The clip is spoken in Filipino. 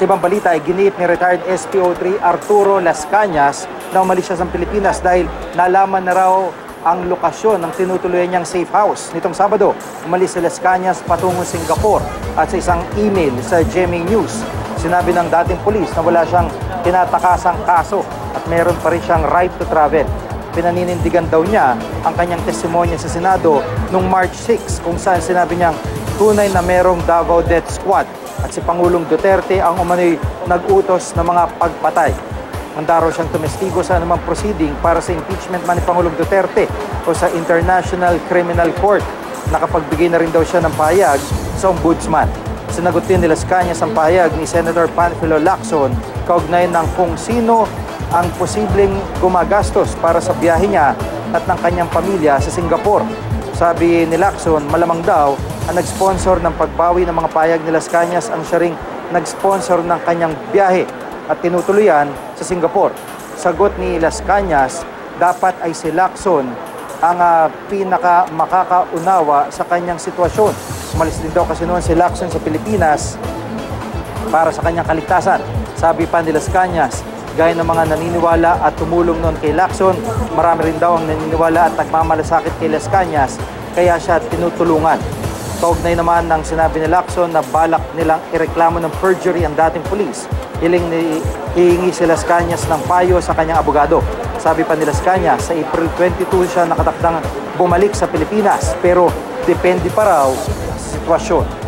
Sa ibang balita ay giniit ni retired SPO3 Arturo Las Cañas na umalis siya sa Pilipinas dahil nalaman na raw ang lokasyon ng tinutuluyan niyang safe house. Nitong Sabado, umalis si Las Cañas patungo Singapore at sa isang email sa GMA News, sinabi ng dating pulis na wala siyang tinatakasang kaso at meron pa rin siyang right to travel. Pinaninindigan daw niya ang kanyang testimonya sa Senado noong March 6 kung saan sinabi niyang tunay na merong Davao Death Squad at si Pangulong Duterte ang umano'y nag-utos ng mga pagpatay. Handa raw siyang tumestigo sa anumang proceeding para sa impeachment man ni Pangulong Duterte o sa International Criminal Court. Nakapagbigay na rin daw siya ng pahayag sa ombudsman. Sinagot din ni Las Cañas ang pahayag ni Senator Panfilo Lacson kaugnay ng kung sino ang posibleng gumagastos para sa biyahe niya at ng kanyang pamilya sa Singapore. Sabi ni Lacson, malamang daw ang nag-sponsor ng pagbawi ng mga pahayag ni Las Cañas ang siya ring nag-sponsor ng kanyang biyahe at tinutuluyan sa Singapore. Sagot ni Las Cañas, dapat ay si Lacson ang pinaka makakaunawa sa kanyang sitwasyon. Umalis din daw kasi noon si Lacson sa Pilipinas para sa kanyang kaligtasan. Sabi pa ni Las Cañas, gaya ng mga naniniwala at tumulong noon kay Lacson, marami rin daw ang naniniwala at nagmamalasakit kay Las Cañas, kaya siya tinutulungan. Kaugnay naman ng sinabi ni Lacson na balak nilang ireklamo ng perjury ang dating pulis. Hihingi si Las Cañas ng payo sa kanyang abogado. Sabi pa ni Las Cañas, sa April 22 siya nakatakdang bumalik sa Pilipinas pero depende pa raw sa sitwasyon.